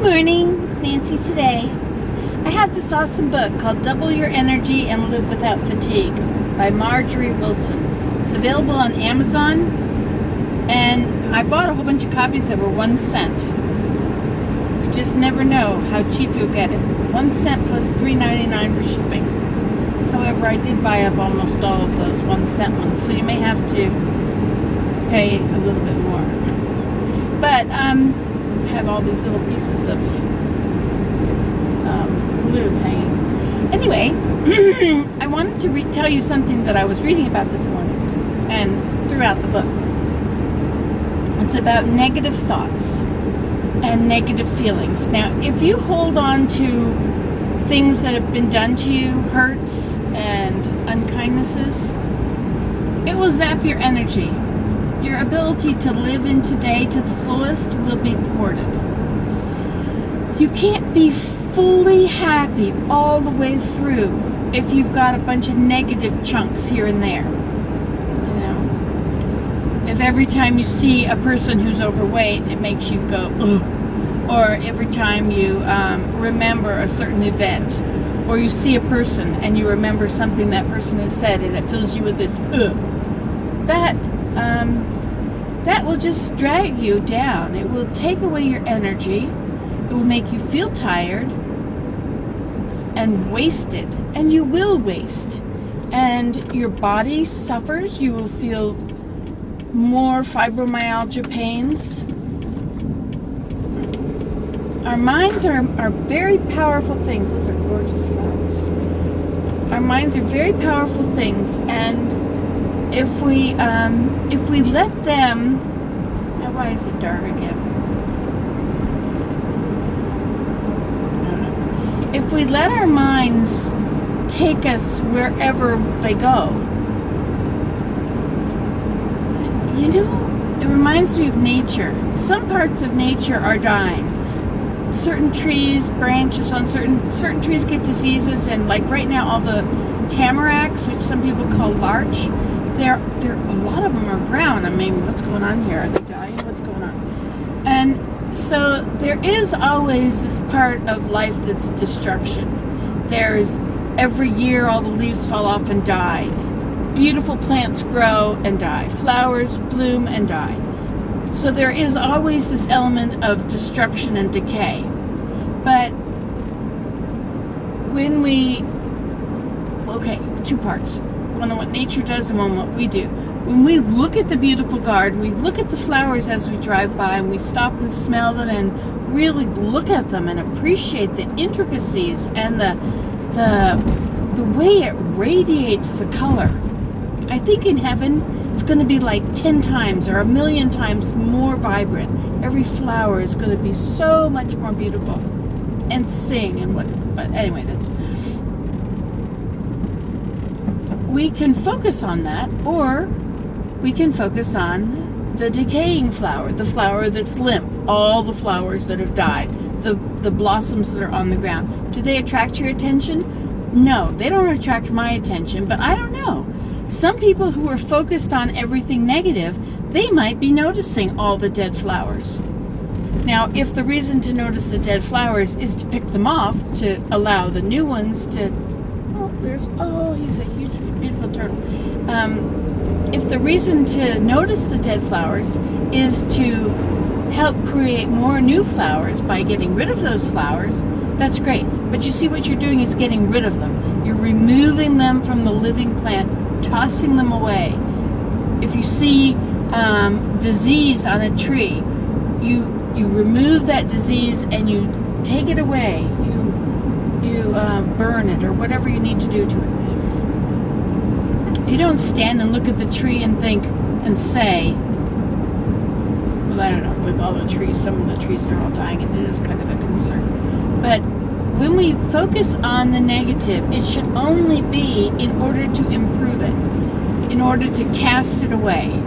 Good morning, it's Nancy today. I have this awesome book called Double Your Energy and Live Without Fatigue by Marjorie Wilson. It's available on Amazon, and I bought a whole bunch of copies that were 1 cent. You just never know how cheap you'll get it. 1 cent plus $3.99 for shipping. However, I did buy up almost all of those 1 cent ones, so you may have to pay a little bit more. But I have all these little pieces of glue hanging. Anyway, I wanted to tell you something that I was reading about this morning and throughout the book. It's about negative thoughts and negative feelings. Now, if you hold on to things that have been done to you, hurts and unkindnesses, it will zap your energy. Your ability to live in today to the fullest will be thwarted. You can't be fully happy all the way through if you've got a bunch of negative chunks here and there. You know, if every time you see a person who's overweight, it makes you go, ugh. Or every time you remember a certain event, or you see a person and you remember something that person has said and it fills you with this, ugh. That will just drag you down. It will take away your energy. It will make you feel tired and wasted. And you will waste. And your body suffers. You will feel more fibromyalgia pains. Our minds are very powerful things. Those are gorgeous flowers. Our minds are very powerful things, and if we let them, now why is it dark again? I don't know. If we let our minds take us wherever they go, you know, it reminds me of nature. Some parts of nature are dying. Certain trees, branches on certain trees get diseases, and like right now, all the tamaracks, which some people call larch, they're a lot of them are brown. I mean, what's going on here? Are they dying? What's going on? And so there is always this part of life that's destruction. There's every year all the leaves fall off and die. Beautiful plants grow and die. Flowers bloom and die. So there is always this element of destruction and decay. But when two parts. One on what nature does and one on what we do. When we look at the beautiful garden, we look at the flowers as we drive by, and we stop and smell them and really look at them and appreciate the intricacies and the way it radiates the color. I think in heaven it's going to be like 10 times or 1,000,000 times more vibrant. Every flower is going to be so much more beautiful and sing and what. But anyway, we can focus on that, or we can focus on the decaying flower, the flower that's limp, all the flowers that have died, the blossoms that are on the ground. Do they attract your attention? No, they don't attract my attention, but I don't know. Some people who are focused on everything negative, they might be noticing all the dead flowers. Now, if the reason to notice the dead flowers is to pick them off, to allow the new ones to... he's a huge, beautiful turtle. If the reason to notice the dead flowers is to help create more new flowers by getting rid of those flowers, that's great. But you see, what you're doing is getting rid of them. You're removing them from the living plant, tossing them away. If you see disease on a tree, you remove that disease and you take it away. You burn it or whatever you need to do to it. You don't stand and look at the tree and think and say, well, I don't know, with all the trees, some of the trees, they're all dying, and it is kind of a concern. But when we focus on the negative, it should only be in order to improve it, in order to cast it away,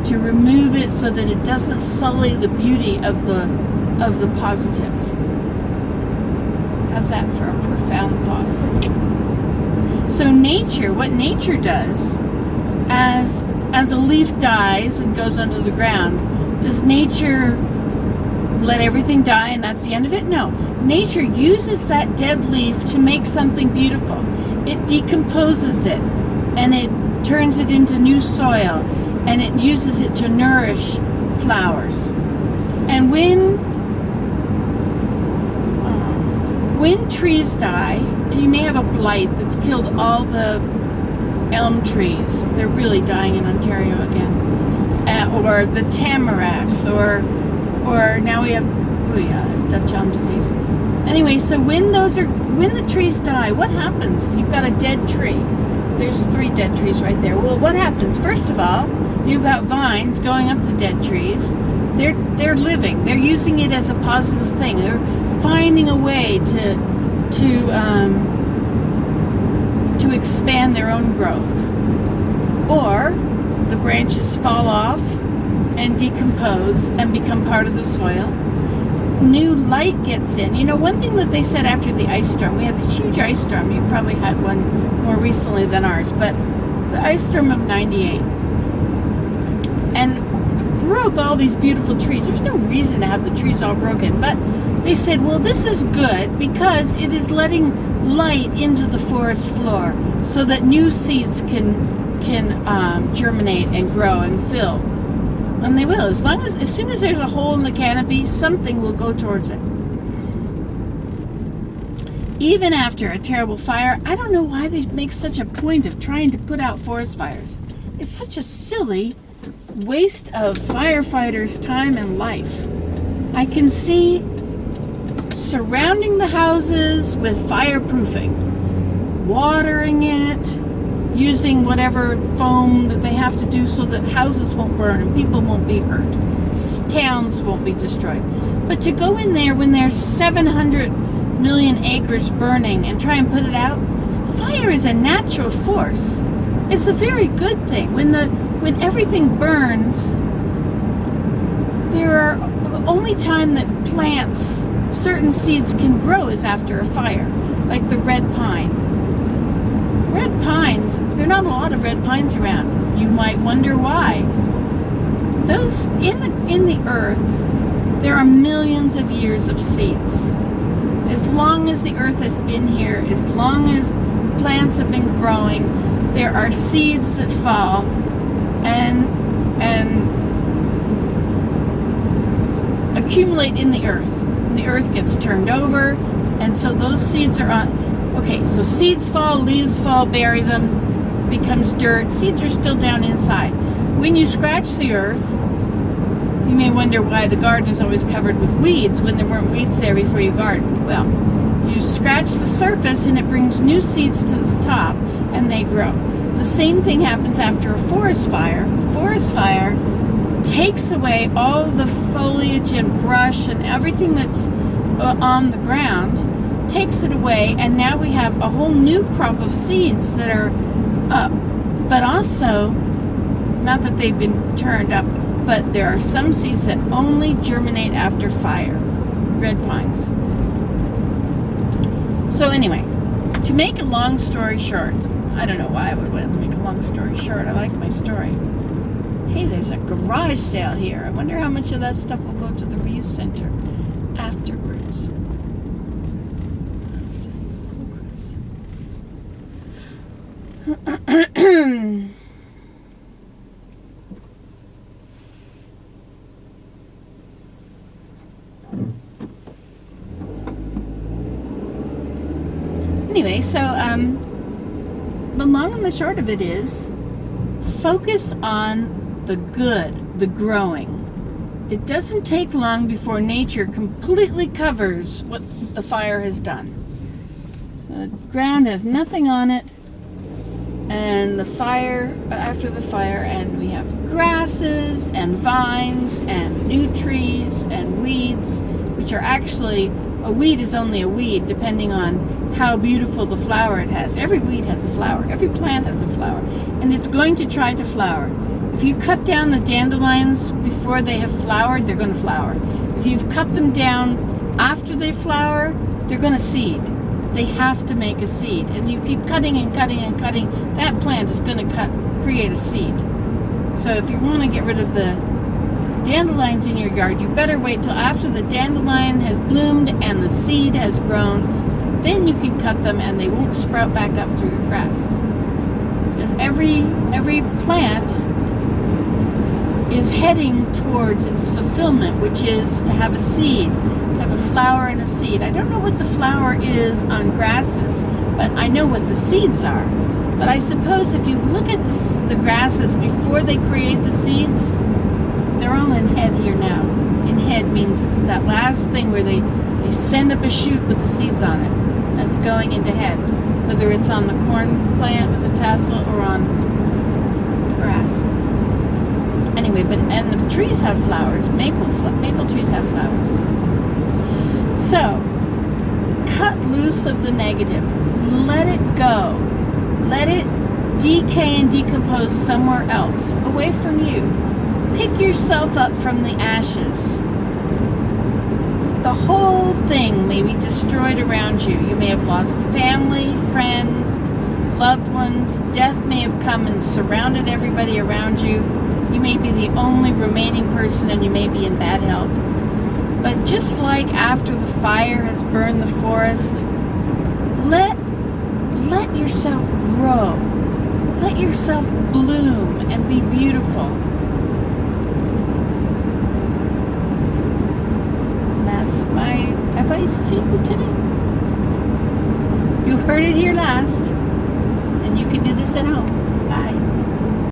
to remove it so that it doesn't sully the beauty of the positive. How's that for a profound thought? So nature, what nature does, as a leaf dies and goes under the ground, does nature let everything die and that's the end of it? No. Nature uses that dead leaf to make something beautiful. It decomposes it and it turns it into new soil and it uses it to nourish flowers. And when trees die, you may have a blight that's killed all the elm trees. They're really dying in Ontario again. Or the tamaracks, or now we have, it's Dutch elm disease. Anyway, so when the trees die, what happens? You've got a dead tree. There's 3 dead trees right there. Well, what happens? First of all, you've got vines going up the dead trees. They're living. They're using it as a positive thing. They're finding a way to expand their own growth. Or the branches fall off and decompose and become part of the soil. New light gets in. You know, one thing that they said after the ice storm, we had this huge ice storm. You probably had one more recently than ours, but the ice storm of 98. And broke all these beautiful trees. There's no reason to have the trees all broken, but they said, well, this is good because it is letting light into the forest floor so that new seeds can germinate and grow and fill. And they will. As soon as there's a hole in the canopy, something will go towards it. Even after a terrible fire, I don't know why they make such a point of trying to put out forest fires. It's such a silly waste of firefighters' time and life. I can see surrounding the houses with fireproofing, watering it, using whatever foam that they have to do so that houses won't burn and people won't be hurt, towns won't be destroyed. But to go in there when there's 700 million acres burning and try and put it out, fire is a natural force. It's a very good thing. When everything burns, there are the only time that plants, certain seeds can grow is after a fire, like the red pine. Red pines, there are not a lot of red pines around. You might wonder why. Those in the earth, there are millions of years of seeds. As long as the earth has been here, as long as plants have been growing, there are seeds that fall and accumulate in the earth. And the earth gets turned over, and so those seeds are on. Okay, so seeds fall, leaves fall, bury them, becomes dirt. Seeds are still down inside. When you scratch the earth, you may wonder why the garden is always covered with weeds when there weren't weeds there before you gardened. Well, you scratch the surface and it brings new seeds to the top and they grow. The same thing happens after a forest fire. A forest fire takes away all the foliage and brush and everything that's on the ground, takes it away, and now we have a whole new crop of seeds that are up. But also, not that they've been turned up, but there are some seeds that only germinate after fire. Red pines. So anyway, to make a long story short, I don't know why I would want to make a long story short. I like my story. Hey, there's a garage sale here. I wonder how much of that stuff will go to the reuse center afterwards. Anyway, so the long and the short of it is focus on the good, the growing. It doesn't take long before nature completely covers what the fire has done. The ground has nothing on it, and the fire, after the fire, and we have grasses and vines and new trees and weeds, which are actually, a weed is only a weed depending on how beautiful the flower it has. Every weed has a flower. Every plant has a flower. And it's going to try to flower. If you cut down the dandelions before they have flowered, they're going to flower. If you've cut them down after they flower, they're going to seed. They have to make a seed. And you keep cutting and cutting and cutting, that plant is going to create a seed. So if you want to get rid of the dandelions in your yard, you better wait till after the dandelion has bloomed and the seed has grown. Then you can cut them and they won't sprout back up through your grass. Because every plant is heading towards its fulfillment, which is to have a seed, to have a flower and a seed. I don't know what the flower is on grasses, but I know what the seeds are. But I suppose if you look at the grasses before they create the seeds, they're all in head here now. In head means that last thing where they send up a shoot with the seeds on it. That's going into head. Whether it's on the corn plant with a tassel or on grass. Anyway, and the trees have flowers. Maple trees have flowers. So, cut loose of the negative. Let it go. Let it decay and decompose somewhere else, away from you. Pick yourself up from the ashes. The whole thing may be destroyed around you. You may have lost family, friends, loved ones. Death may have come and surrounded everybody around you. You may be the only remaining person and you may be in bad health. But just like after the fire has burned the forest, let yourself grow. Let yourself bloom and be beautiful. And that's my advice to you today. You heard it here last, and you can do this at home. Bye.